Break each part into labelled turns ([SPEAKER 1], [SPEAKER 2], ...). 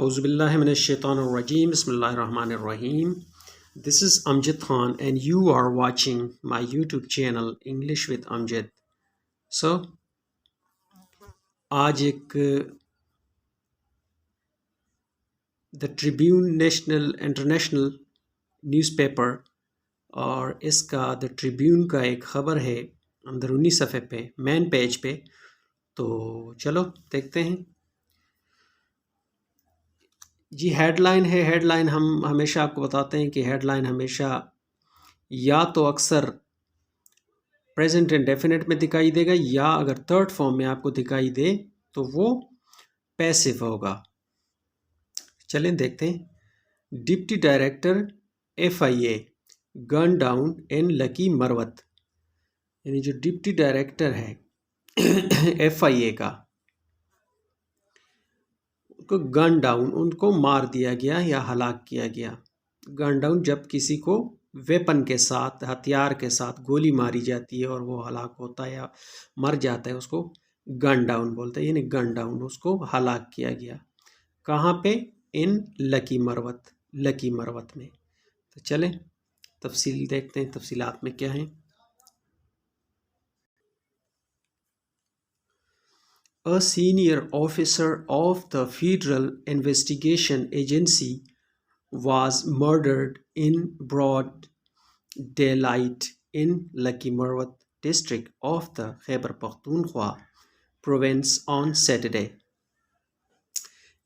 [SPEAKER 1] Auzu billahi minash shaitanir rajim. Bismillahir Rahmanir Rahim. This is Amjad Khan and you are watching my YouTube channel English with Amjad. So, آج ایک The Tribune national international news paper اور اس کا The Tribune کا ایک خبر ہے اندرونی صفحے پہ مین پیج پہ. تو چلو دیکھتے ہیں. جی ہیڈ لائن ہے. ہیڈ لائن ہم ہمیشہ آپ کو بتاتے ہیں کہ ہیڈ لائن ہمیشہ یا تو اکثر پریزنٹ انڈیفینٹ میں دکھائی دے گا یا اگر تھرڈ فارم میں آپ کو دکھائی دے تو وہ پیسو ہوگا. چلیں دیکھتے ہیں. Deputy director FIA gun down in Lakki Marwat. یعنی جو ڈپٹی ڈائریکٹر ہے FIA کا کو گن ڈاؤن ان کو مار دیا گیا یا ہلاک کیا گیا. گن ڈاؤن جب کسی کو ویپن کے ساتھ ہتھیار کے ساتھ گولی ماری جاتی ہے اور وہ ہلاک ہوتا ہے یا مر جاتا ہے اس کو گن ڈاؤن بولتے ہیں. یعنی گن ڈاؤن اس کو ہلاک کیا گیا. کہاں پہ؟ ان لکی مروت میں. تو چلیں تفصیل دیکھتے ہیں تفصیلات میں کیا ہیں. A senior officer of the Federal Investigation Agency was murdered in broad daylight in Lucky Marwat district of the Khyber Pakhtunkhwa province on Saturday.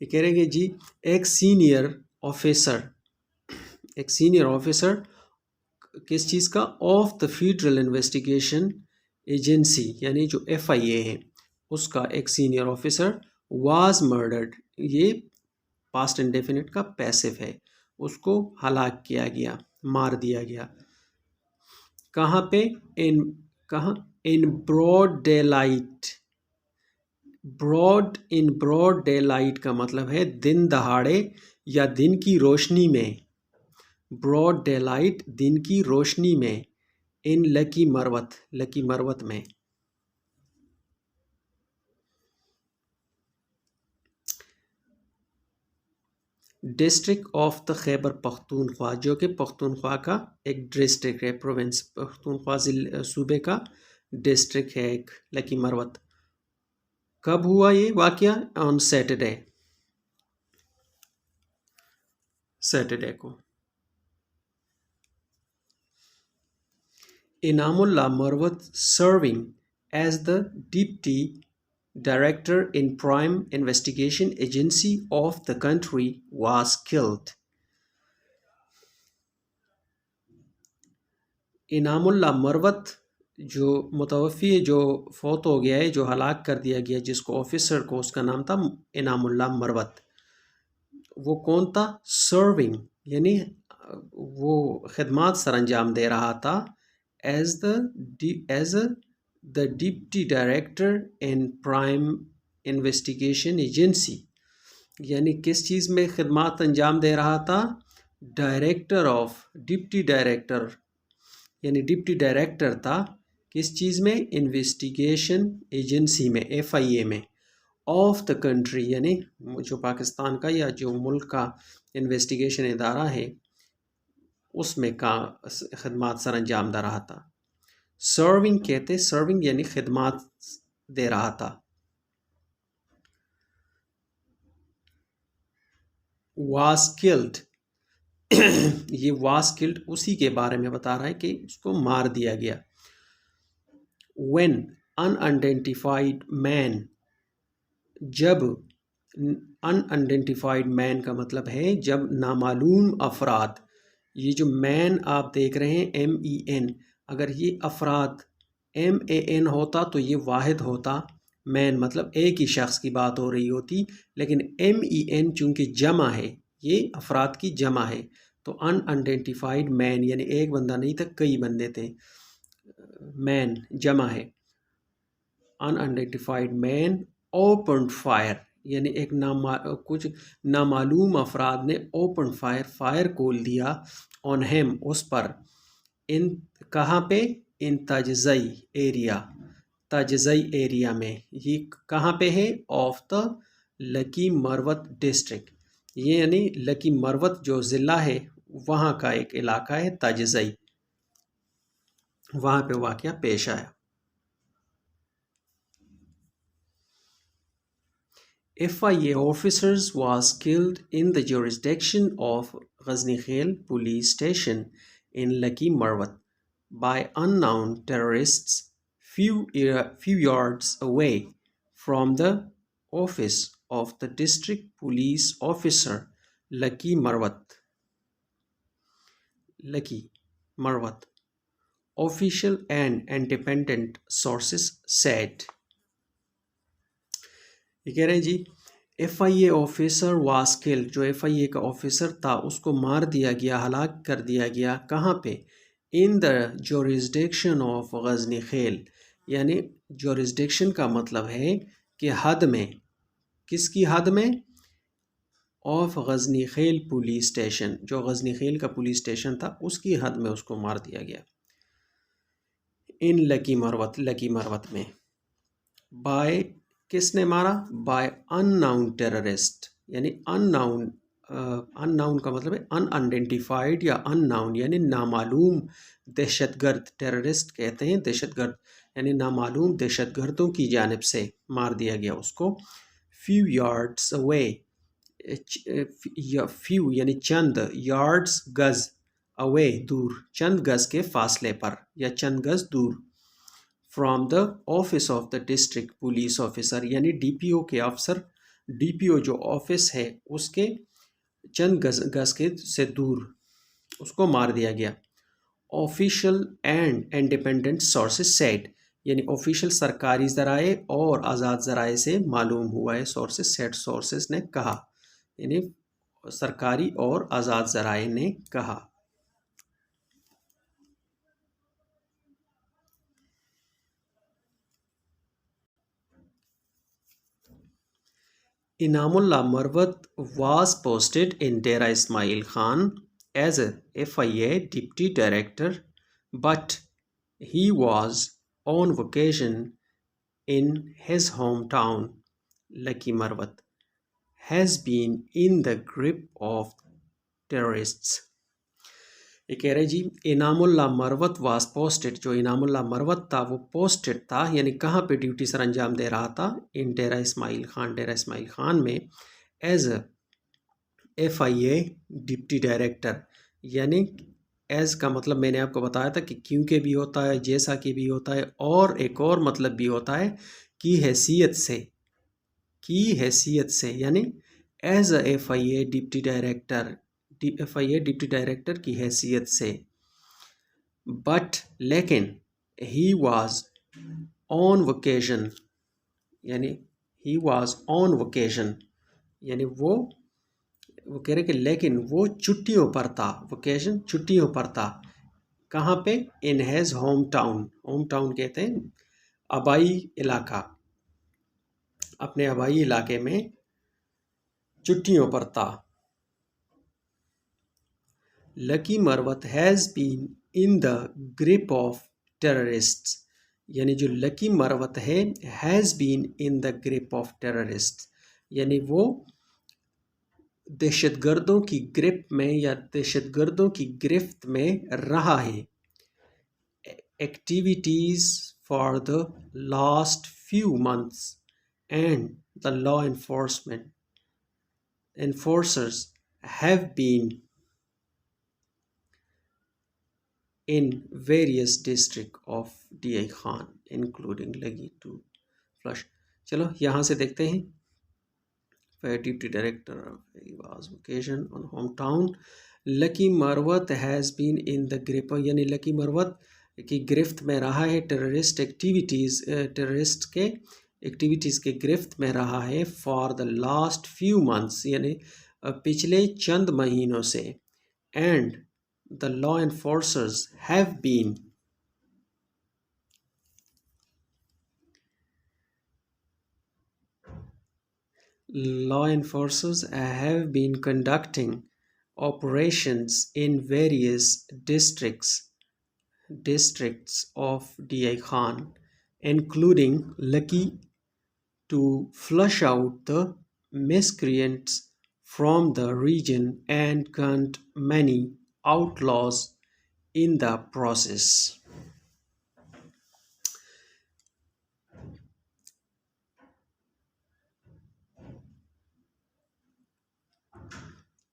[SPEAKER 1] یہ کہہ رہے کہ جی ایک سینئر آفیسر کس چیز کا؟ Of the federal investigation agency یعنی جو FIA ہے اس کا ایک سینئر آفیسر واز مرڈرڈ. یہ پاسٹ انڈیفینٹ کا پیسو ہے. اس کو ہلاک کیا گیا، مار دیا گیا. کہاں پہ؟ In broad daylight. Broad daylight کا مطلب ہے دن دہاڑے یا دن کی روشنی میں. براڈ ڈے لائٹ دن کی روشنی میں. ان لکی مروت میں. District of the Khyber Pakhtunkhwa جو کہ پختونخوا کا ایک ڈسٹرکٹ ہے. پروونس پختونخوا صوبے کا ڈسٹرکٹ ہے ایک لکی مروت. کب ہوا یہ واقعہ؟ آن سیٹرڈے کو. Inam Ullah Marwat serving as the deputy Director in Prime Investigation Agency of the country was killed. انعام اللہ مروت جو متوفی جو فوت ہو گیا ہے، جو ہلاک کر دیا گیا جس کو آفیسر کو، اس کا نام تھا انعام اللہ مروت. وہ کون تھا؟ سرونگ یعنی وہ خدمات سر انجام دے رہا تھا. As the Deputy Director in Prime Investigation Agency یعنی کس چیز میں خدمات انجام دے رہا تھا؟ ڈپٹی ڈائریکٹر یعنی ڈپٹی ڈائریکٹر تھا کس چیز میں؟ انویسٹیگیشن ایجنسی میں، FIA میں. آف دا کنٹری یعنی جو پاکستان کا یا جو ملک کا انویسٹیگیشن ادارہ ہے اس میں کا خدمات سر انجام دے رہا تھا. سرونگ کہتے، سرونگ یعنی خدمات دے رہا تھا. واز کلڈ یہ واز کلڈ اسی کے بارے میں بتا رہا ہے کہ اس کو مار دیا گیا. وین ان آئیڈینٹیفائڈ مین جب ان آئیڈینٹیفائڈ مین کا مطلب ہے جب نامعلوم افراد. یہ جو مین آپ دیکھ رہے ہیں MEN، اگر یہ افراد MAN ہوتا تو یہ واحد ہوتا. مین مطلب ایک ہی شخص کی بات ہو رہی ہوتی، لیکن MEN چونکہ جمع ہے، یہ افراد کی جمع ہے تو ان آئیڈینٹیفائڈ مین یعنی ایک بندہ نہیں تھا، کئی بندے تھے. مین جمع ہے. ان آئیڈینٹیفائڈ مین اوپن فائر یعنی کچھ نامعلوم افراد نے اوپن فائر کھول دیا آن ہیم اس پر. ان کہاں پہ؟ ان تاجزئی ایریا میں. یہ کہاں پہ ہے؟ Of the lucky Marwat district یہ یعنی لکی مروت جو ضلع ہے وہاں کا ایک علاقہ ہے تاجزئی، وہاں پہ واقعہ پیش آیا۔ FIA officers was killed in the jurisdiction of Ghazni Khail police station in Lucky Marwat by unknown terrorists few yards away from the office of the district police officer Lucky Marwat. Lucky Marwat. Official and independent sources said. یہ کہہ رہے ہیں جی FIA officer was killed, جو FIA کا officer تھا اس کو مار دیا گیا، ہلاک کر دیا گیا، کہاں پہ؟ ان دا جورسڈکشن آف غزنی خیل، یعنی جورسڈکشن کا مطلب ہے کہ حد میں، کس کی حد میں؟ Of Ghazni Khel police station, جو غزنی خیل کا پولیس اسٹیشن تھا اس کی حد میں اس کو مار دیا گیا، ان لکی مروت میں۔ بائی، کس نے مارا؟ بائی ان ناؤن ٹیررسٹ، یعنی ان ناؤن کا مطلب ہے ان آئیڈینٹیفائڈ یا ان ناؤن، یعنی نامعلوم دہشت گرد، ٹیررسٹ کہتے ہیں دہشت گرد، یعنی نامعلوم دہشت گردوں کی جانب سے مار دیا گیا اس کو۔ فیو یارڈس اوے، فیو یعنی چند، یارڈس گز، اوے دور، چند گز کے فاصلے پر یا چند گز دور، from the office of the district police officer, یعنی DPO کے افسر، DPO جو آفس ہے اس کے چند گز کے سے دور اس کو مار دیا گیا۔ Official and independent sources said, یعنی آفیشل سرکاری ذرائع اور آزاد ذرائع سے معلوم ہوا ہے، سورسز سیڈ، سورسز نے کہا، یعنی سرکاری اور آزاد ذرائع نے کہا۔ Inam Ullah Marwat was posted in Dera Ismail Khan as a FIA deputy director, but he was on vacation in his hometown. Lucky Marwat has been in the grip of terrorists. یہ کہہ رہے جی انعام اللہ مروت was posted, جو انعام اللہ مروت تھا وہ posted تھا، یعنی کہاں پہ ڈیوٹی سر انجام دے رہا تھا؟ ان ڈیرہ اسماعیل خان، ڈیرہ اسماعیل خان میں، as a FIA deputy director, یعنی ایز کا مطلب میں نے آپ کو بتایا تھا کہ کیونکہ بھی ہوتا ہے، جیسا کہ بھی ہوتا ہے، اور ایک اور مطلب بھی ہوتا ہے کی حیثیت سے، کی حیثیت سے، یعنی as a FIA deputy director, FIA deputy director کی حیثیت سے۔ بٹ لیکن ہی واز آن ویکیشن، یعنی ہی واز آن ویکیشن، یعنی وہ کہہ رہے کہ لیکن وہ چھٹیوں پر تھا، ویکیشن چھٹیوں پر تھا، کہاں پہ؟ In his home town, home town کہتے ہیں آبائی علاقہ، اپنے آبائی علاقے میں چھٹیوں پر تھا۔ Lucky Marwat has been in the grip of terrorists، یعنی جو لکی مروت ہے has been in the grip of terrorists، یعنی وہ دہشت گردوں کی گرپ میں یا دہشت گردوں کی گرفت میں رہا ہے۔ Activities for the last few months and the law enforcers have been in various districts of DI Khan including Lagi to Flush۔ چلو یہاں سے دیکھتے ہیں۔ Deputy Director was vacation on hometown. Lucky Marwat has been in the grip، یعنی لکی مروت کی گرفت میں رہا ہے، ٹیررسٹ ایکٹیویٹیز، ٹیررسٹ کے ایکٹیویٹیز کے گرفت میں رہا ہے for the last few months, یعنی پچھلے چند مہینوں سے، and the law enforcers have been conducting operations in various districts of DI Khan including Lucky to flush out the miscreants from the region and gunned many outlaws in the process.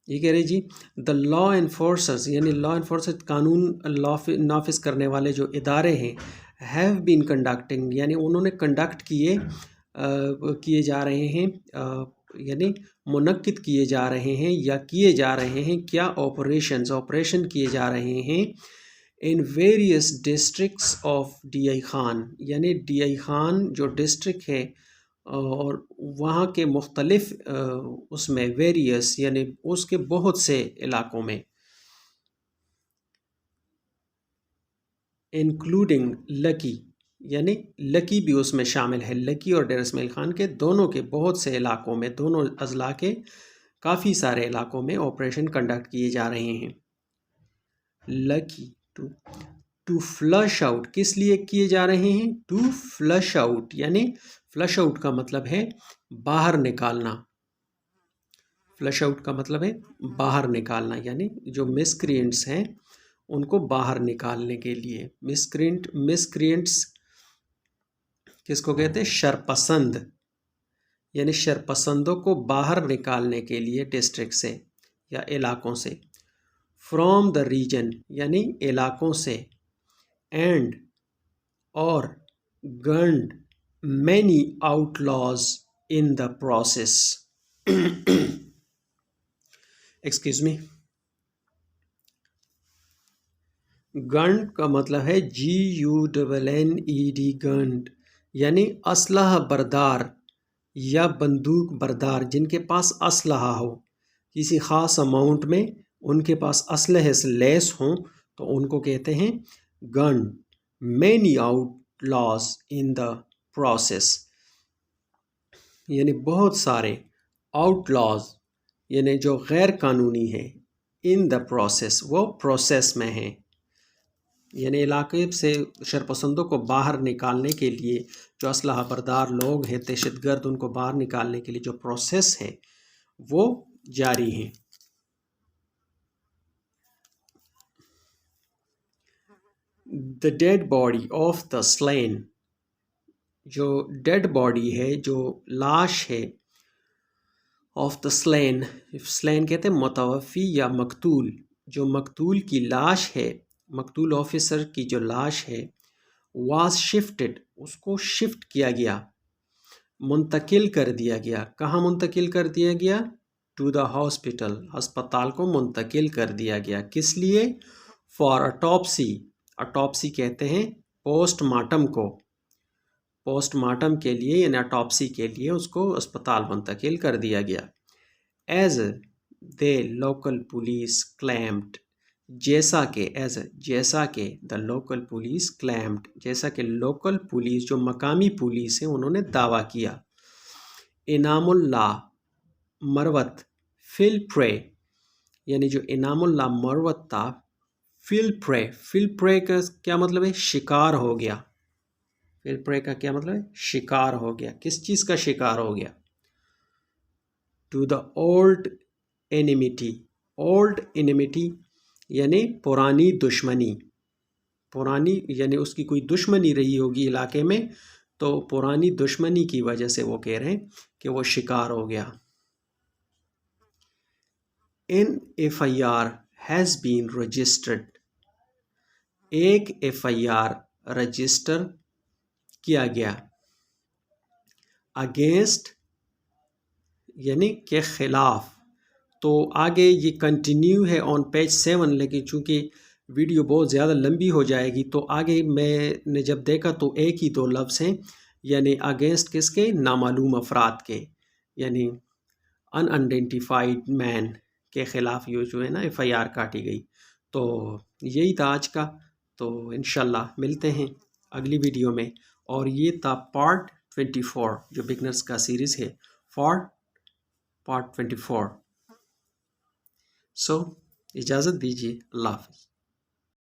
[SPEAKER 1] یہ کہہ رہے جی دا لا enforcers یعنی لا enforcer قانون نافذ کرنے والے جو ادارے ہیں ہیو بین کنڈکٹنگ یعنی انہوں نے کنڈکٹ کیے جا رہے ہیں یعنی منعقد کیے جا رہے ہیں یا کیے جا رہے ہیں کیا آپریشن کیے جا رہے ہیں in various districts of D I Khan یعنی ڈی آئی خان جو ڈسٹرکٹ ہے اور وہاں کے مختلف اس میں ویریس یعنی اس کے بہت سے علاقوں میں انکلوڈنگ لکی یعنی لکی بھی اس میں شامل ہے لکی اور ڈیر اسماعیل خان کے دونوں کے بہت سے علاقوں میں دونوں اضلاع کے کافی سارے علاقوں میں آپریشن کنڈکٹ کیے جا رہے ہیں لکی ٹو فلش آؤٹ کس لیے کیے جا رہے ہیں ٹو فلش آؤٹ یعنی فلش آؤٹ کا مطلب ہے باہر نکالنا فلش آؤٹ کا مطلب ہے باہر نکالنا یعنی جو مسکرینٹس ہیں ان کو باہر نکالنے کے لیے مسکرینٹس کس کو کہتے ہیں شرپسند یعنی شرپسندوں کو باہر نکالنے کے لیے ڈسٹرکٹ سے یا علاقوں سے فرام دا ریجن یعنی علاقوں سے اینڈ اور گنڈ many outlaws in the process. Excuse me. گنڈ کا مطلب ہے GUNNED گنڈ یعنی اسلحہ بردار یا بندوق بردار جن کے پاس اسلحہ ہو کسی خاص اماؤنٹ میں ان کے پاس اسلحے سے لیس ہوں تو ان کو کہتے ہیں گنڈ many outlaws in the process یعنی بہت سارے آؤٹ لاز یعنی جو غیر قانونی ہیں ان دا پروسیس وہ پروسیس میں ہیں یعنی علاقے سے شرپسندوں کو باہر نکالنے کے لیے جو اسلحہ بردار لوگ ہیں دہشت گرد ان کو باہر نکالنے کے لیے جو پروسیس ہے وہ جاری ہیں the dead body of the slain جو ڈیڈ باڈی ہے جو لاش ہے آف دا سلین کہتے ہیں متوفی یا مقتول جو مقتول کی لاش ہے مقتول آفیسر کی جو لاش ہے واز شفٹڈ اس کو شفٹ کیا گیا منتقل کر دیا گیا کہاں منتقل کر دیا گیا ٹو دا ہاسپٹل ہسپتال کو منتقل کر دیا گیا کس لیے فار اٹاپسی کہتے ہیں پوسٹ مارٹم کو پوسٹ مارٹم کے لیے یعنی اٹاپسی کے لیے اس کو اسپتال منتقل کر دیا گیا as they local police claimed جیسا کہ دا لوکل پولیس کلیمڈ جیسا کہ لوکل پولیس جو مقامی پولیس ہے انہوں نے دعویٰ کیا انعام اللہ مروت فل پرے یعنی جو انعام اللہ مروت تھا فل پرے کا کیا مطلب ہے شکار ہو گیا فل پرے کا کیا مطلب ہے شکار ہو گیا کس چیز کا شکار ہو گیا ٹو دا اولڈ انیمیٹی یعنی پرانی دشمنی یعنی اس کی کوئی دشمنی رہی ہوگی علاقے میں تو پرانی دشمنی کی وجہ سے وہ کہہ رہے ہیں کہ وہ شکار ہو گیا an F I R has been registered ایک ایف آئی آر رجسٹر کیا گیا اگینسٹ یعنی کے خلاف تو آگے یہ کنٹینیو ہے آن پیج 7 لیکن چونکہ ویڈیو بہت زیادہ لمبی ہو جائے گی تو آگے میں نے جب دیکھا تو ایک ہی دو لفظ ہیں یعنی اگینسٹ کس کے نامعلوم افراد کے یعنی ان آئیڈینٹیفائڈ مین کے خلاف یہ جو ہے نا ایف آئی آر کاٹی گئی تو یہی تھا آج کا تو انشاءاللہ ملتے ہیں اگلی ویڈیو میں اور یہ تھا پارٹ 24 جو بگنرز کا سیریز ہے پارٹ 24 سو اجازت دیجیے اللہ حافظ